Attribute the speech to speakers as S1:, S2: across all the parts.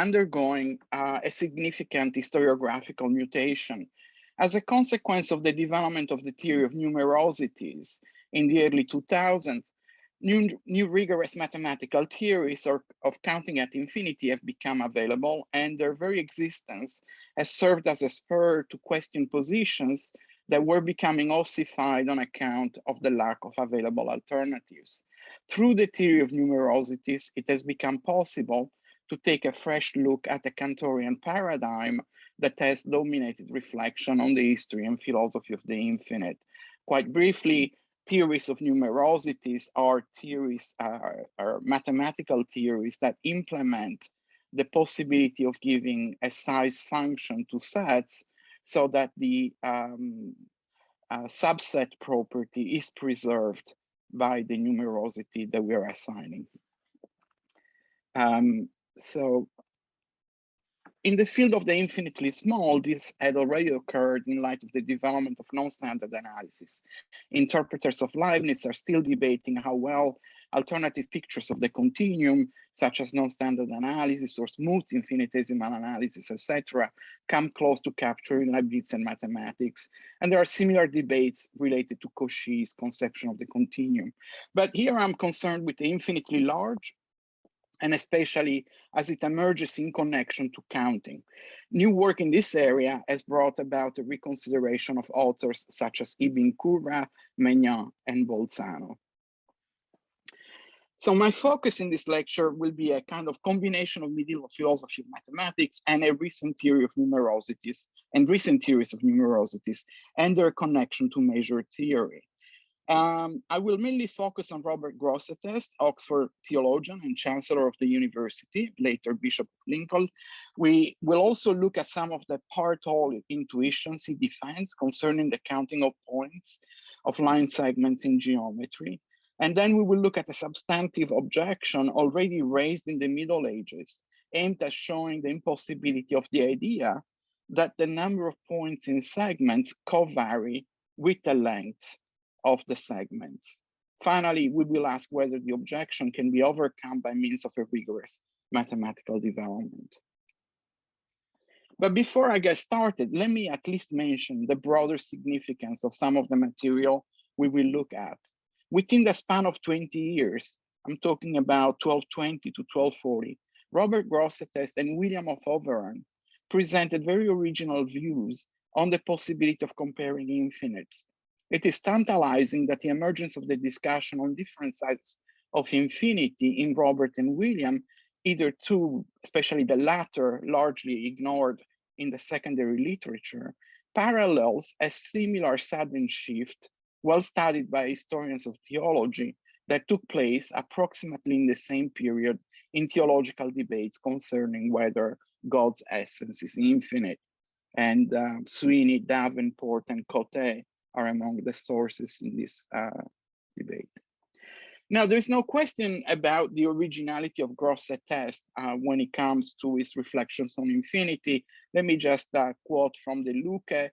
S1: undergoing a significant historiographical mutation. As a consequence of the development of the theory of numerosities in the early 2000s, new rigorous mathematical theories of counting at infinity have become available, and their very existence has served as a spur to question positions that were becoming ossified on account of the lack of available alternatives. Through the theory of numerosities, it has become possible to take a fresh look at the Cantorian paradigm that has dominated reflection on the history and philosophy of the infinite. Quite briefly, theories of numerosities are theories, are mathematical theories that implement the possibility of giving a size function to sets so that the subset property is preserved by the numerosity that we are assigning. So in the field of the infinitely small, this had already occurred in light of the development of non-standard analysis. Interpreters of Leibniz are still debating how well alternative pictures of the continuum, such as non-standard analysis or smooth infinitesimal analysis, etc., come close to capturing Leibnizian mathematics. And there are similar debates related to Cauchy's conception of the continuum. But here I'm concerned with the infinitely large, and especially as it emerges in connection to counting. New work in this area has brought about a reconsideration of authors such as Ibn Qurra, Maignan, and Bolzano. So my focus in this lecture will be a kind of combination of medieval philosophy of mathematics and a recent theory of numerosities and recent theories of numerosities and their connection to measure theory. I will mainly focus on Robert Grosseteste, Oxford theologian and chancellor of the university, later Bishop of Lincoln. We will also look at some of the part-all intuitions he defines concerning the counting of points of line segments in geometry. And then we will look at a substantive objection already raised in the Middle Ages, aimed at showing the impossibility of the idea that the number of points in segments co-vary with the length of the segments. Finally, we will ask whether the objection can be overcome by means of a rigorous mathematical development. But before I get started, let me at least mention the broader significance of some of the material we will look at. Within the span of 20 years, I'm talking about 1220 to 1240, Robert Grosseteste and William of Auvergne presented very original views on the possibility of comparing infinites. It is tantalizing that the emergence of the discussion on different sides of infinity in Robert and William, either two, especially the latter, largely ignored in the secondary literature, parallels a similar sudden shift, well studied by historians of theology, that took place approximately in the same period in theological debates concerning whether God's essence is infinite. And Sweeney, Davenport, and Cotte are among the sources in this debate. Now, there's no question about the originality of Grosseteste when it comes to his reflections on infinity. Let me just quote from the Luca,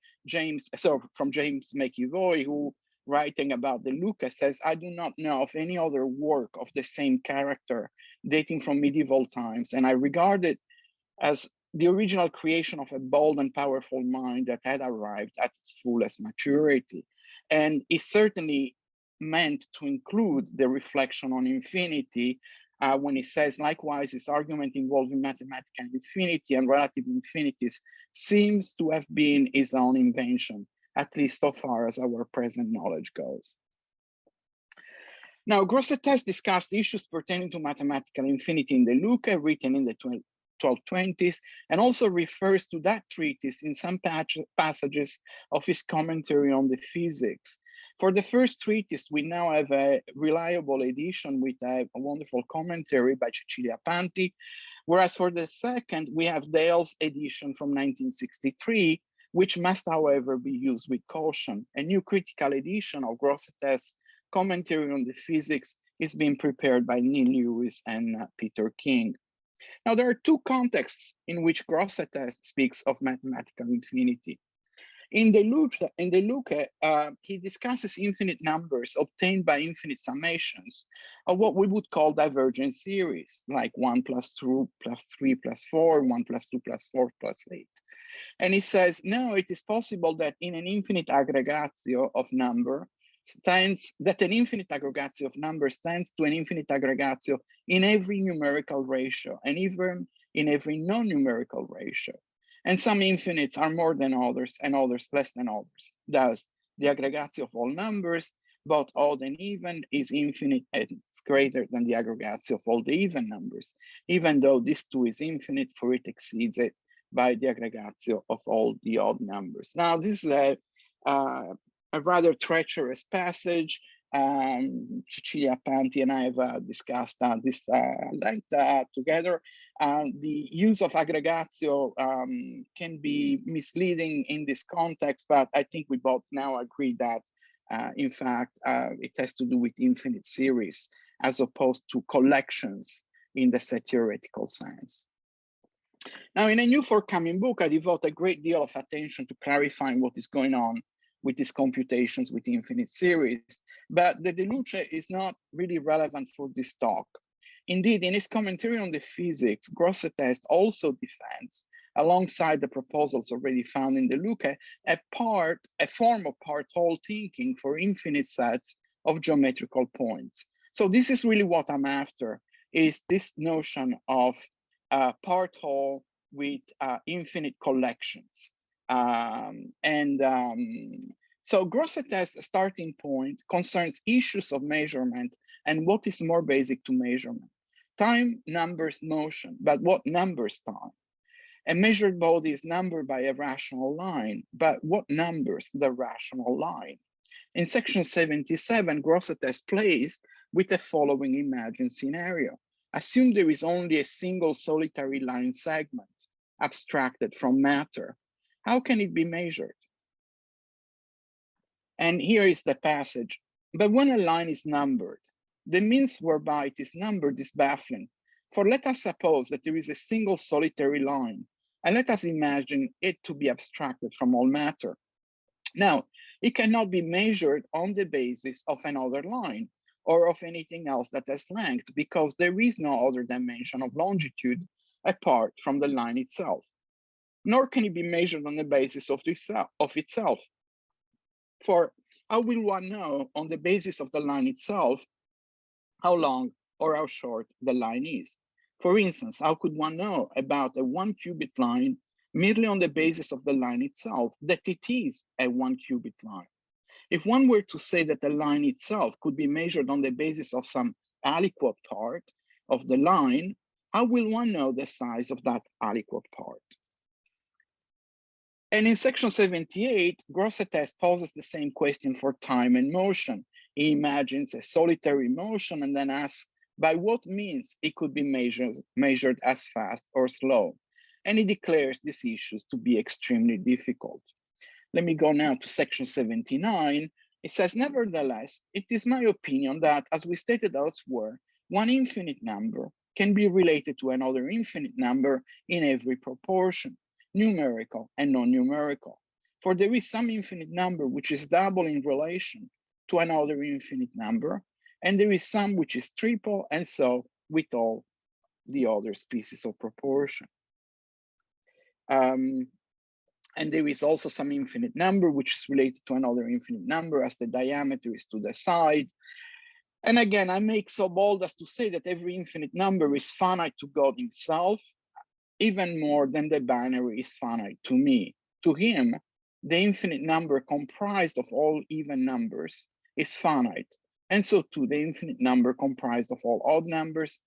S1: from James McEvoy, who, writing about the Luca, says, "I do not know of any other work of the same character dating from medieval times, and I regard it as the original creation of a bold and powerful mind that had arrived at its fullest maturity." And it certainly meant to include the reflection on infinity when he says, likewise, his argument involving mathematical infinity and relative infinities seems to have been his own invention, at least so far as our present knowledge goes. Now, Grosseteste discussed issues pertaining to mathematical infinity in the Luca, written in the 1220s, and also refers to that treatise in some passages of his commentary on the physics. For the first treatise, we now have a reliable edition with a wonderful commentary by Cecilia Panti, whereas for the second, we have Dale's edition from 1963, which must, however, be used with caution. A new critical edition of Grosseteste's commentary on the physics is being prepared by Neil Lewis and Peter King. Now, there are two contexts in which Grosseteste speaks of mathematical infinity. In the Luke, he discusses infinite numbers obtained by infinite summations of what we would call divergent series, like 1 plus 2 plus 3 plus 4, 1 plus 2 plus 4 plus 8. And he says, no, it is possible that in an infinite aggregatio of number an infinite aggregatio of numbers tends to an infinite aggregatio in every numerical ratio and even in every non-numerical ratio. And some infinites are more than others and others less than others. Thus, the aggregatio of all numbers, both odd and even, is infinite and it's greater than the aggregatio of all the even numbers, even though this too is infinite, for it exceeds it by the aggregatio of all the odd numbers. Now, this is a rather treacherous passage. Cecilia Panti and I have discussed this length together. The use of aggregatio can be misleading in this context, but I think we both now agree that in fact, it has to do with infinite series as opposed to collections in the set theoretical sense. Now, in a new forthcoming book, I devote a great deal of attention to clarifying what is going on with these computations with infinite series, but the De Luce is not really relevant for this talk. Indeed, in his commentary on the physics, Grosseteste also defends, alongside the proposals already found in De Luce, a form of part-whole thinking for infinite sets of geometrical points. So this is really what I'm after, is this notion of part-whole with infinite collections. So Grosseteste's starting point concerns issues of measurement and what is more basic to measurement. Time numbers motion, but what numbers time? A measured body is numbered by a rational line, but what numbers the rational line? In section 77, Grosseteste plays with the following imagined scenario. Assume there is only a single solitary line segment abstracted from matter. How can it be measured? And here is the passage. But when a line is numbered, the means whereby it is numbered is baffling. For let us suppose that there is a single solitary line, and let us imagine it to be abstracted from all matter. Now, it cannot be measured on the basis of another line or of anything else that has length, because there is no other dimension of longitude apart from the line itself. Nor can it be measured on the basis of itself. For how will one know on the basis of the line itself how long or how short the line is? For instance, how could one know about a 1 cubit line merely on the basis of the line itself that it is a 1 cubit line? If one were to say that the line itself could be measured on the basis of some aliquot part of the line, how will one know the size of that aliquot part? And in section 78, Grosseteste poses the same question for time and motion. He imagines a solitary motion and then asks by what means it could be measured as fast or slow. And he declares these issues to be extremely difficult. Let me go now to section 79. It says, nevertheless, it is my opinion that, as we stated elsewhere, one infinite number can be related to another infinite number in every proportion, numerical and non-numerical. For there is some infinite number which is double in relation to another infinite number, and there is some which is triple, and so with all the other species of proportion. And there is also some infinite number which is related to another infinite number as the diameter is to the side. And again, I make so bold as to say that every infinite number is finite to God himself, even more than the binary is finite to me. To him, the infinite number comprised of all even numbers is finite, and so too the infinite number comprised of all odd numbers,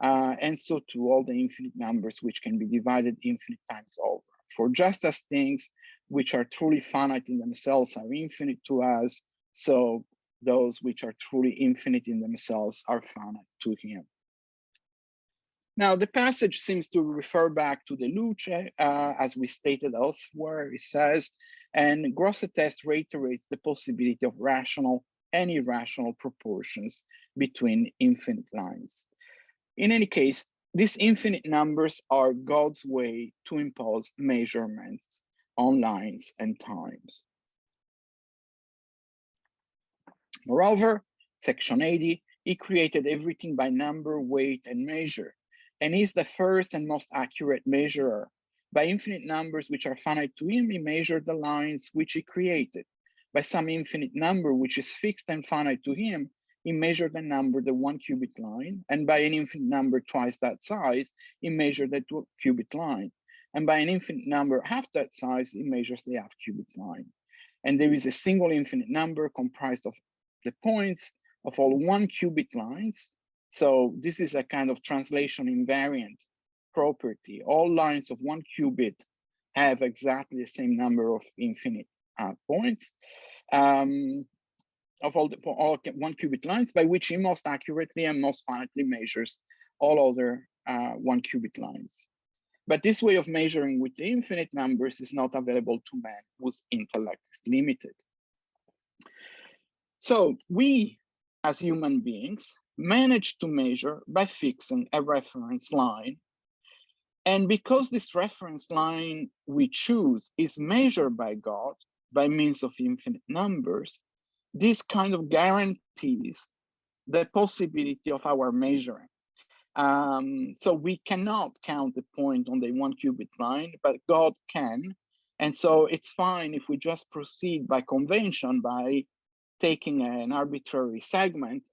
S1: and so too all the infinite numbers which can be divided infinite times over. For just as things which are truly finite in themselves are infinite to us, so those which are truly infinite in themselves are finite to him. Now, the passage seems to refer back to De Luce, as we stated elsewhere, it says, and Grosseteste reiterates the possibility of rational and irrational proportions between infinite lines. In any case, these infinite numbers are God's way to impose measurements on lines and times. Moreover, section 80, he created everything by number, weight, and measure, and is the first and most accurate measurer. By infinite numbers which are finite to him, he measured the lines which he created. By some infinite number which is fixed and finite to him, he measured the number, the 1 cubit line, and by an infinite number twice that size, he measured the 2 cubit line. And by an infinite number half that size, he measures the half cubit line. And there is a single infinite number comprised of the points of all 1 cubit lines. So this is a kind of translation invariant property. All lines of 1 cubit have exactly the same number of infinite points of all 1 cubit lines, by which he most accurately and most finitely measures all other 1 cubit lines. But this way of measuring with the infinite numbers is not available to man whose intellect is limited. So we, as human beings, manage to measure by fixing a reference line. And because this reference line we choose is measured by God by means of infinite numbers, this kind of guarantees the possibility of our measuring. So we cannot count the point on the 1 cubit line, but God can. And so it's fine if we just proceed by convention, by taking an arbitrary segment.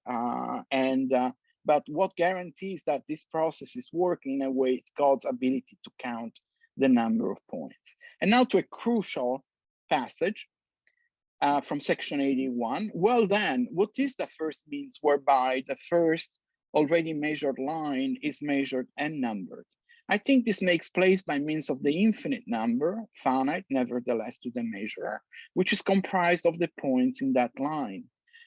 S1: But what guarantees that this process is working in a way it's God's ability to count the number of points. And now to a crucial passage from section 81. Well then, what is the first means whereby the first already measured line is measured and numbered? I think this makes place by means of the infinite number, finite nevertheless to the measurer, which is comprised of the points in that line.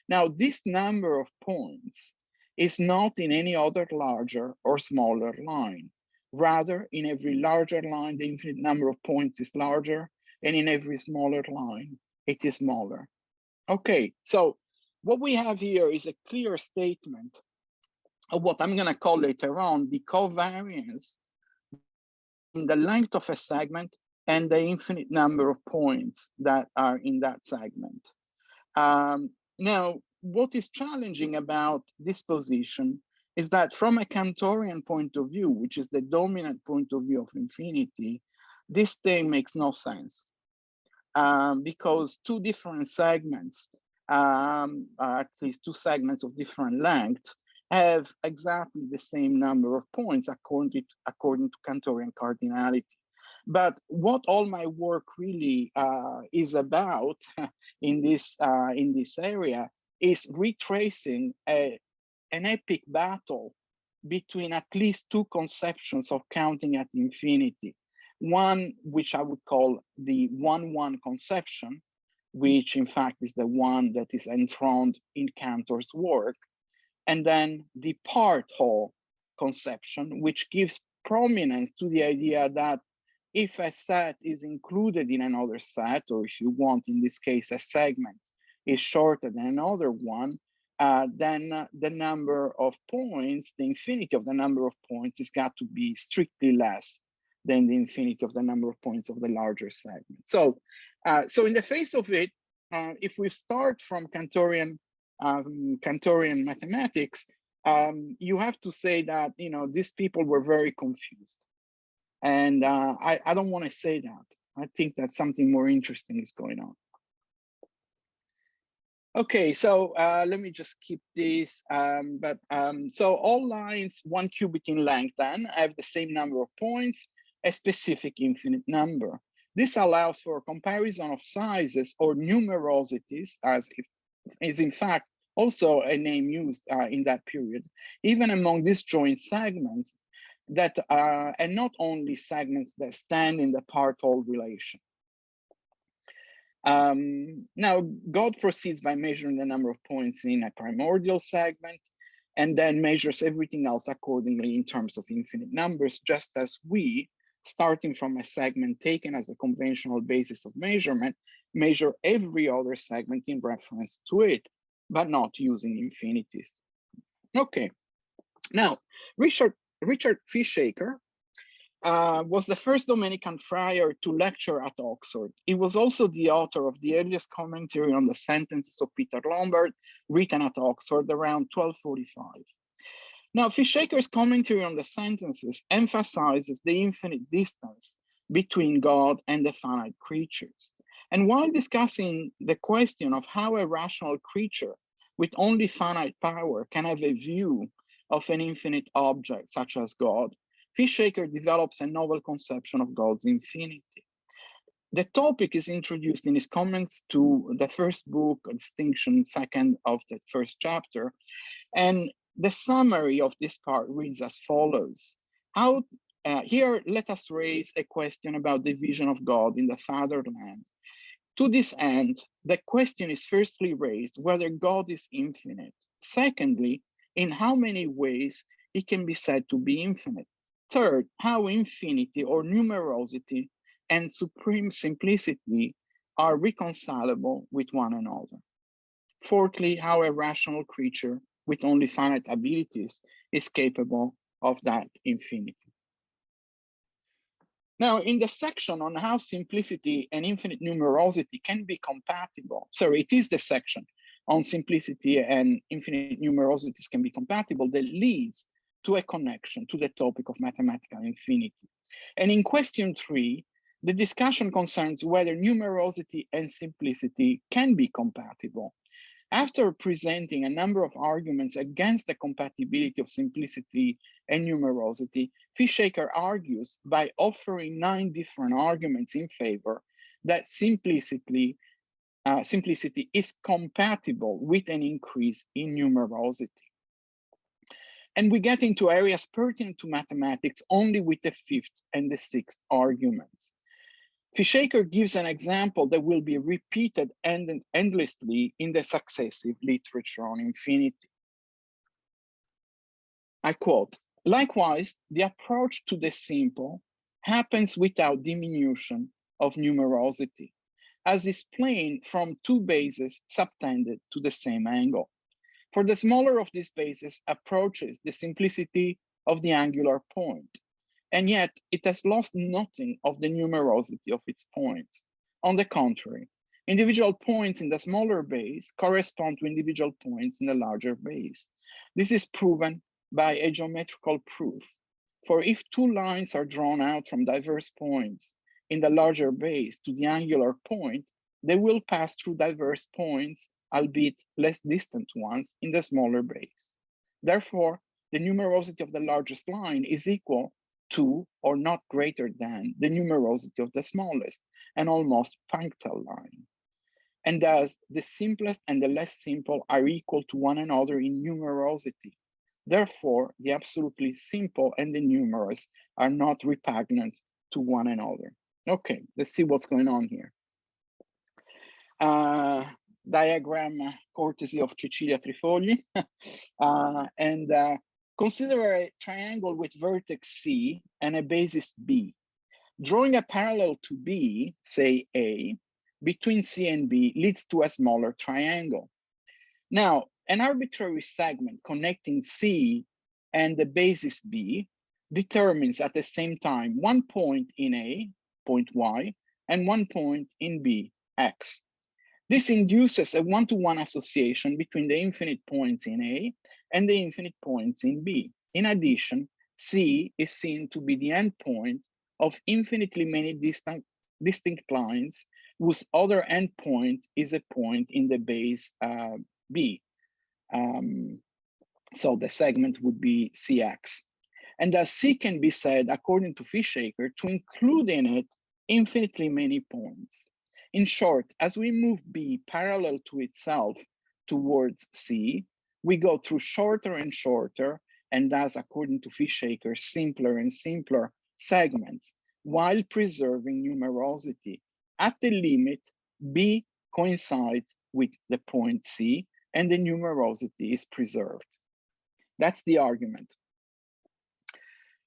S1: Now, this number of points is not in any other larger or smaller line. Rather, in every larger line, the infinite number of points is larger, and in every smaller line, it is smaller. Okay, so what we have here is a clear statement of what I'm going to call later on the covariance in the length of a segment and the infinite number of points that are in that segment. Now, what is challenging about this position is that from a Cantorian point of view, which is the dominant point of view of infinity, this thing makes no sense. Because two different segments, at least two segments of different length, have exactly the same number of points according to Cantorian cardinality. But what all my work really is about in this area is retracing an epic battle between at least two conceptions of counting at infinity. One, which I would call the 1-1 conception, which in fact is the one that is enthroned in Cantor's work, and then the part whole conception, which gives prominence to the idea that if a set is included in another set, or if you want, in this case, a segment is shorter than another one, then the number of points, the infinity of the number of points, has got to be strictly less than the infinity of the number of points of the larger segment. So, so in the face of it, if we start from Cantorian mathematics, you have to say that these people were very confused, and I don't want to say that. I think that something more interesting is going on. Okay, so let me just keep this. So all lines 1 cubit in length then have the same number of points, a specific infinite number. This allows for a comparison of sizes or numerosities, as is in fact also a name used in that period, even among disjoint segments that are, and not only segments that stand in the part-whole relation. Now, God proceeds by measuring the number of points in a primordial segment, and then measures everything else accordingly in terms of infinite numbers, just as we, starting from a segment taken as a conventional basis of measurement, measure every other segment in reference to it, but not using infinities. Okay, now Richard Fishaker was the first Dominican friar to lecture at Oxford. He was also the author of the earliest commentary on the sentences of Peter Lombard, written at Oxford around 1245. Now, Fishaker's commentary on the sentences emphasizes the infinite distance between God and the finite creatures. And while discussing the question of how a rational creature with only finite power can have a view of an infinite object, such as God, Fishaker develops a novel conception of God's infinity. The topic is introduced in his comments to the first book, Distinction, second of the first chapter. And the summary of this part reads as follows. Here, let us raise a question about the vision of God in the fatherland. To this end, the question is firstly raised whether God is infinite. Secondly, in how many ways he can be said to be infinite. Third, how infinity or numerosity and supreme simplicity are reconcilable with one another. Fourthly, how a rational creature with only finite abilities is capable of that infinity. Now, in the section on how simplicity and infinite numerosity can be compatible, sorry, it is the section on simplicity and infinite numerosities can be compatible that leads to a connection to the topic of mathematical infinity. And in question 3, the discussion concerns whether numerosity and simplicity can be compatible. After presenting a number of arguments against the compatibility of simplicity and numerosity, Fishaker argues by offering 9 different arguments in favor that simplicity is compatible with an increase in numerosity. And we get into areas pertinent to mathematics only with the 5th and the 6th arguments. Fishaker gives an example that will be repeated endlessly in the successive literature on infinity. I quote, likewise, the approach to the simple happens without diminution of numerosity, as is plain from 2 bases subtended to the same angle. For the smaller of these bases approaches the simplicity of the angular point, and yet it has lost nothing of the numerosity of its points. On the contrary, individual points in the smaller base correspond to individual points in the larger base. This is proven by a geometrical proof. For if 2 lines are drawn out from diverse points in the larger base to the angular point, they will pass through diverse points, albeit less distant ones, in the smaller base. Therefore, the numerosity of the largest line is equal to or not greater than the numerosity of the smallest and almost punctal line. And thus, the simplest and the less simple are equal to one another in numerosity. Therefore, the absolutely simple and the numerous are not repugnant to one another. Okay, let's see what's going on here. Diagram courtesy of Cecilia Trifogli. Consider a triangle with vertex C and a basis B. Drawing a parallel to B, say A, between C and B leads to a smaller triangle. Now, an arbitrary segment connecting C and the basis B determines at the same time 1 point in A, point Y, and 1 point in B, X. This induces a one-to-one association between the infinite points in A and the infinite points in B. In addition, C is seen to be the endpoint of infinitely many distinct lines whose other endpoint is a point in the base B. So the segment would be CX. And thus C can be said, according to Fishaker, to include in it infinitely many points. In short, as we move B parallel to itself towards C, we go through shorter and shorter, and thus, according to Fishaker, simpler and simpler segments, while preserving numerosity. At the limit, B coincides with the point C, and the numerosity is preserved. That's the argument.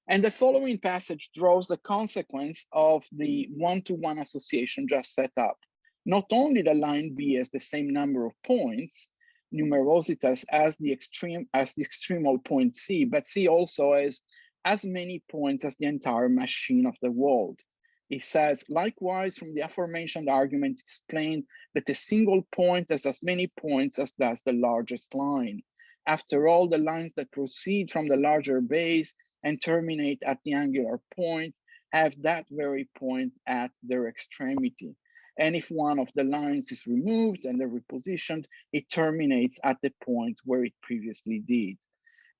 S1: And the following passage draws the consequence of the one-to-one association just set up. Not only the line B has the same number of points, numerositas as the extremal point C, but C also has as many points as the entire machine of the world. It says, likewise, from the aforementioned argument, it's explained that a single point has as many points as does the largest line. After all, the lines that proceed from the larger base and terminate at the angular point have that very point at their extremity. And if one of the lines is removed and repositioned, it terminates at the point where it previously did.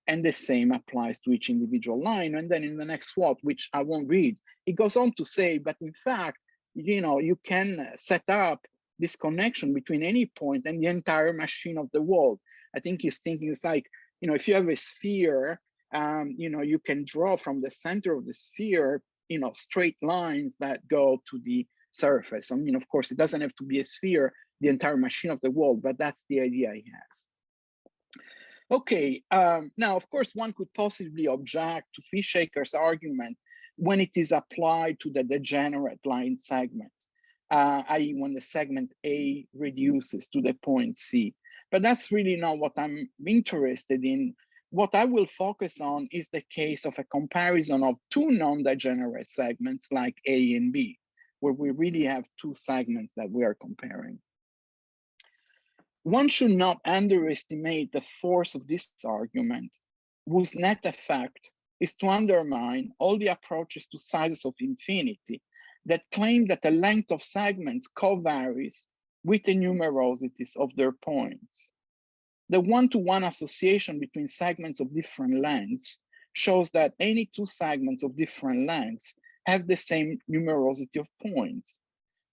S1: And the same applies to each individual line. And then in the next quote, which I won't read, it goes on to say, but in fact, you can set up this connection between any point and the entire machine of the world. I think he's thinking it's like, if you have a sphere, you can draw from the center of the sphere, straight lines that go to the surface. I mean, of course, it doesn't have to be a sphere, the entire machine of the world, but that's the idea he has. Okay, now, of course, one could possibly object to Fishaker's argument when it is applied to the degenerate line segment, i.e. when the segment A reduces to the point C. But that's really not what I'm interested in. What I will focus on is the case of a comparison of two non-degenerate segments like A and B, where we really have two segments that we are comparing. One should not underestimate the force of this argument, whose net effect is to undermine all the approaches to sizes of infinity that claim that the length of segments co-varies with the numerosities of their points. The one-to-one association between segments of different lengths shows that any two segments of different lengths have the same numerosity of points.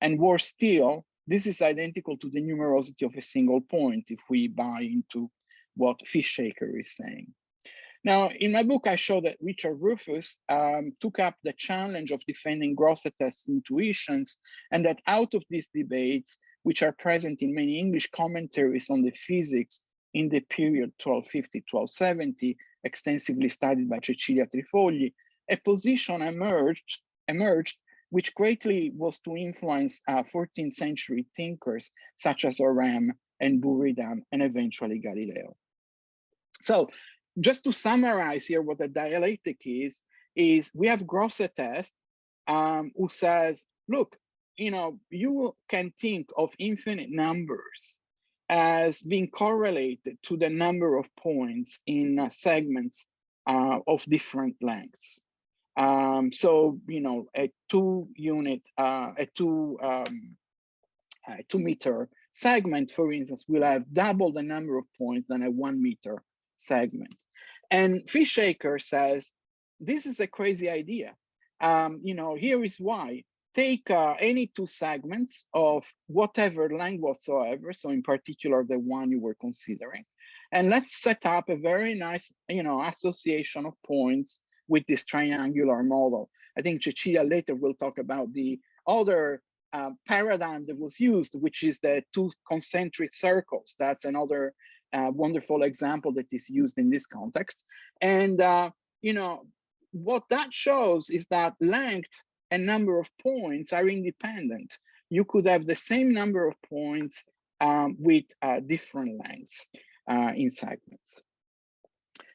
S1: And worse still, this is identical to the numerosity of a single point if we buy into what Fishaker is saying. Now, in my book, I show that Richard Rufus took up the challenge of defending Grosseteste's intuitions, and that out of these debates, which are present in many English commentaries on the physics in the period 1250-1270, extensively studied by Cecilia Trifogli, a position emerged which greatly was to influence 14th century thinkers such as Oram and Buridan and eventually Galileo. So just to summarize here what the dialectic is we have Grosseteste who says, look, you can think of infinite numbers as being correlated to the number of points in segments of different lengths. So, a 2 meter segment, for instance, will have double the number of points than a 1 meter segment. And Fishaker says, this is a crazy idea. Here is why. Take any two segments of whatever length whatsoever, so in particular, the one you were considering, and let's set up a very nice, association of points with this triangular model. I think Cecilia later will talk about the other paradigm that was used, which is the two concentric circles. That's another wonderful example that is used in this context. And, what that shows is that length and number of points are independent. You could have the same number of points with different lengths in segments.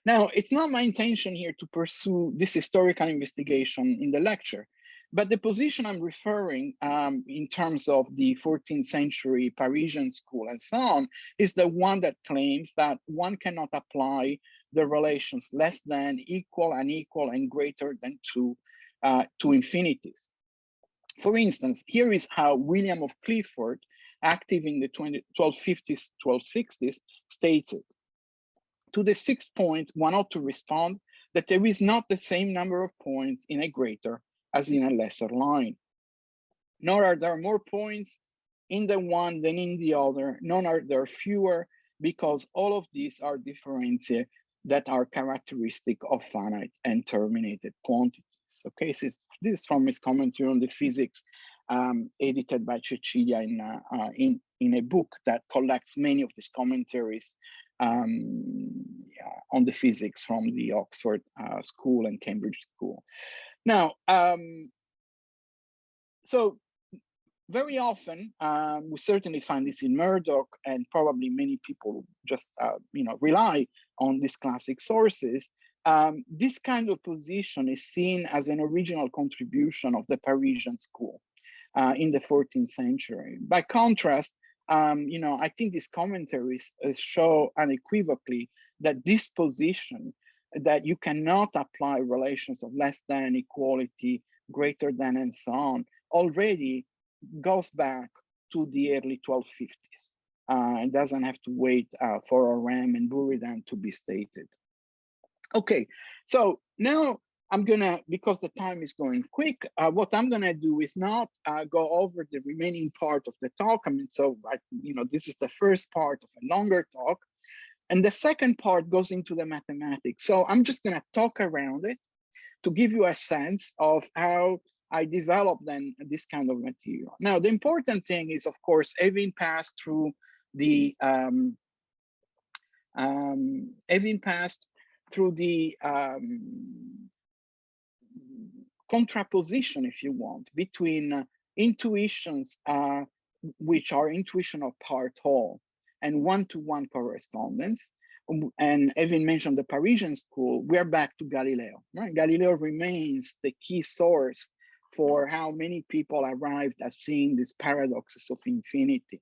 S1: Now, it's not my intention here to pursue this historical investigation in the lecture, but the position I'm referring in terms of the 14th century Parisian school and so on is the one that claims that one cannot apply the relations less than, equal, unequal, and greater than to infinities. For instance, here is how William of Clifford, active in the 1250s, 1260s, states it. To the sixth point, one ought to respond that there is not the same number of points in a greater as in a lesser line. Nor are there more points in the one than in the other, nor are there fewer, because all of these are differentia that are characteristic of finite and terminated quantities. Okay, so this is from his commentary on the physics, edited by Cecilia in a book that collects many of these commentaries on the physics from the Oxford School and Cambridge School. Now, so very often, we certainly find this in Murdoch, and probably many people just rely on these classic sources, this kind of position is seen as an original contribution of the Parisian school in the 14th century. By contrast, I think these commentaries show unequivocally that this position, that you cannot apply relations of less than, equality, greater than, and so on, already goes back to the early 1250s. It doesn't have to wait for Oram and Buridan to be stated. Okay, so now I'm gonna, because the time is going quick, what I'm gonna do is not go over the remaining part of the talk. I mean, so this is the first part of a longer talk, and the second part goes into the mathematics. So I'm just gonna talk around it to give you a sense of how I developed then this kind of material. Now, the important thing is, of course, having passed through the contraposition, if you want, between intuitions, which are intuition of part whole, and one-to-one correspondence. And having mentioned the Parisian school, we're back to Galileo. Right? Galileo remains the key source for how many people arrived at seeing these paradoxes of infinity.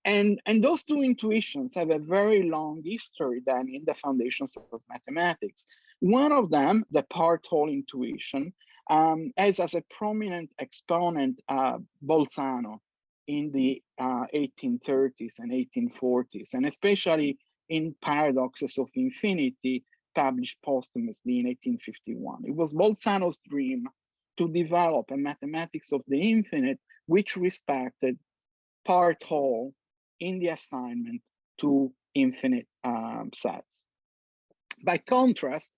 S1: And those two intuitions have a very long history then in the foundations of mathematics. One of them, the part whole intuition, has as a prominent exponent Bolzano in the 1830s and 1840s, and especially in Paradoxes of Infinity, published posthumously in 1851. It was Bolzano's dream to develop a mathematics of the infinite which respected part whole in the assignment to infinite sets. By contrast,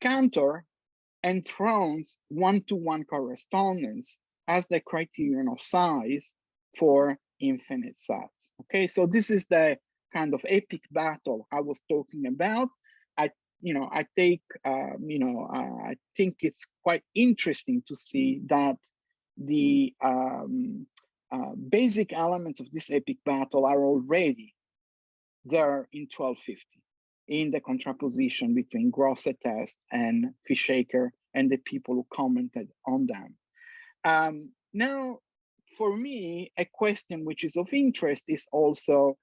S1: Cantor enthrones one-to-one correspondence as the criterion of size for infinite sets. Okay, so this is the kind of epic battle I was talking about. I think it's quite interesting to see that the basic elements of this epic battle are already there in 1250 in the contraposition between Grosseteste and Fishaker and the people who commented on them. Now, for me, a question which is of interest is also,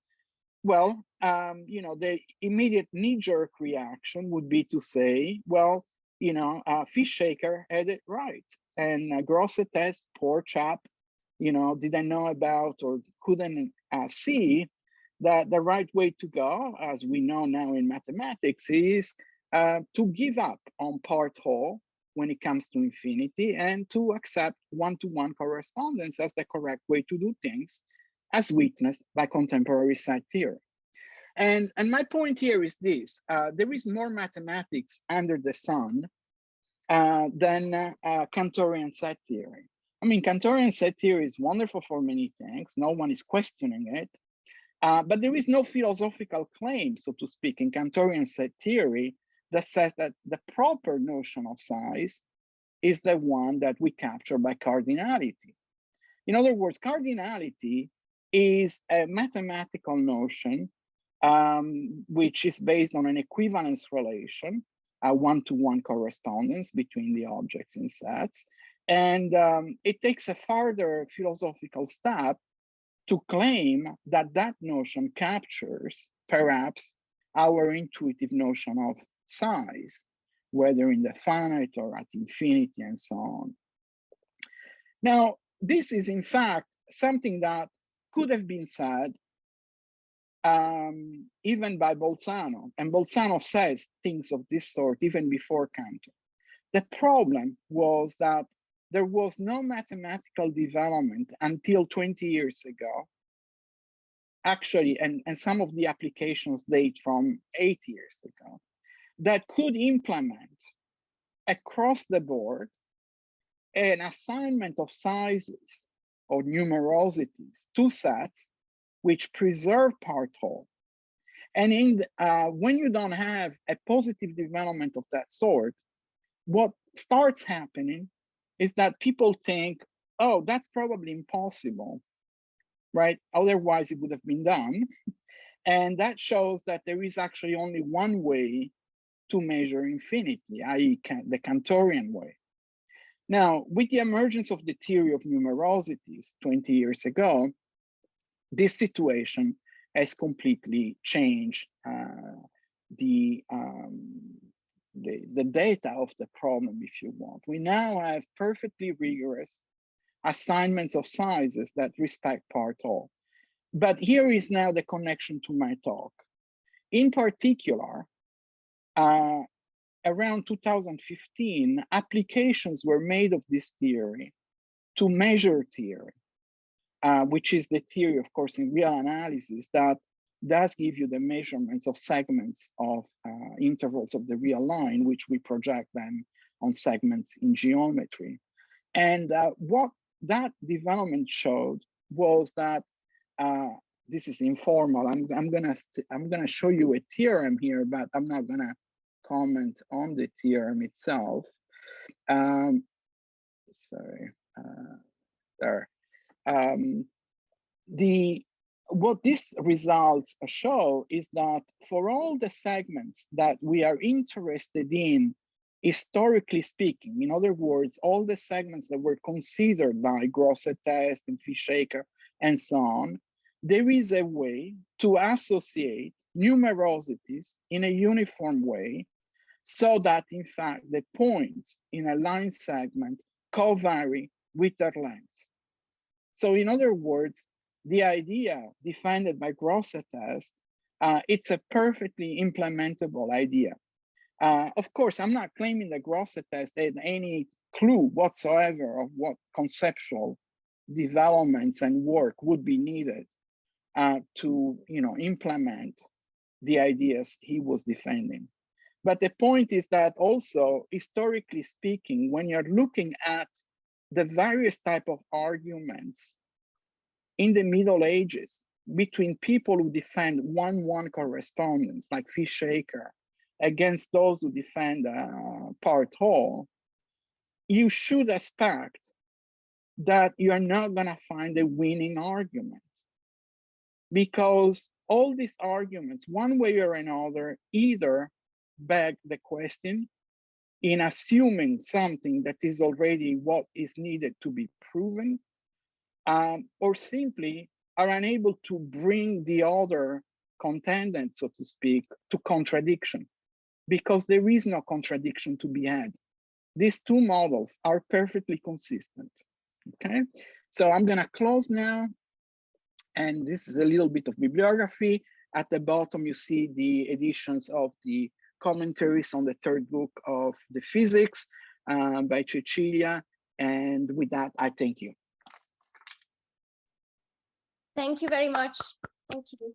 S1: well, the immediate knee-jerk reaction would be to say, well, Fishaker had it right, and Grosseteste, poor chap, didn't know about or couldn't see that the right way to go, as we know now in mathematics, is to give up on part whole when it comes to infinity and to accept one-to-one correspondence as the correct way to do things, as witnessed by contemporary set theory. And my point here is this: there is more mathematics under the sun than Cantorian set theory. I mean, Cantorian set theory is wonderful for many things. No one is questioning it. But there is no philosophical claim, so to speak, in Cantorian set theory that says that the proper notion of size is the one that we capture by cardinality. In other words, cardinality is a mathematical notion which is based on an equivalence relation, a one-to-one correspondence between the objects in sets. And it takes a further philosophical step to claim that that notion captures perhaps our intuitive notion of size, whether in the finite or at infinity and so on. Now, this is in fact something that could have been said even by Bolzano, and Bolzano says things of this sort even before Cantor. The problem was that there was no mathematical development until 20 years ago, actually, and some of the applications date from 8 years ago, that could implement across the board an assignment of sizes or numerosities to sets which preserve part whole. And when you don't have a positive development of that sort, what starts happening is that people think, oh, that's probably impossible, right? Otherwise it would have been done. And that shows that there is actually only one way to measure infinity, i.e. the Cantorian way. Now, with the emergence of the theory of numerosities 20 years ago, this situation has completely changed the data of the problem, if you want. We now have perfectly rigorous assignments of sizes that respect part all. But here is now the connection to my talk. In particular, around 2015, applications were made of this theory to measure theory, which is the theory, of course, in real analysis that does give you the measurements of segments of intervals of the real line, which we project them on segments in geometry. And what that development showed was that this is informal. I'm gonna show you a theorem here, but I'm not gonna comment on the theorem itself. Sorry, there. What these results show is that for all the segments that we are interested in, historically speaking, in other words, all the segments that were considered by Grosseteste and Fischaker and so on, there is a way to associate numerosities in a uniform way so that, in fact, the points in a line segment co-vary with their lengths. So in other words, the idea defined by Grosseteste, it's a perfectly implementable idea. Of course, I'm not claiming that Grosseteste had any clue whatsoever of what conceptual developments and work would be needed to implement the ideas he was defending. But the point is that also, historically speaking, when you're looking at the various type of arguments in the Middle Ages between people who defend one-one correspondence, like Fischaker, against those who defend part whole, you should expect that you're not gonna find a winning argument, because all these arguments, one way or another, either beg the question in assuming something that is already what is needed to be proven, or simply are unable to bring the other contendant, so to speak, to contradiction, because there is no contradiction to be had. These two models are perfectly consistent, okay? So I'm gonna close now, and this is a little bit of bibliography. At the bottom, you see the editions of the commentaries on the third book of the physics by Cecilia. And with that, I thank you.
S2: Thank you very much. Thank you.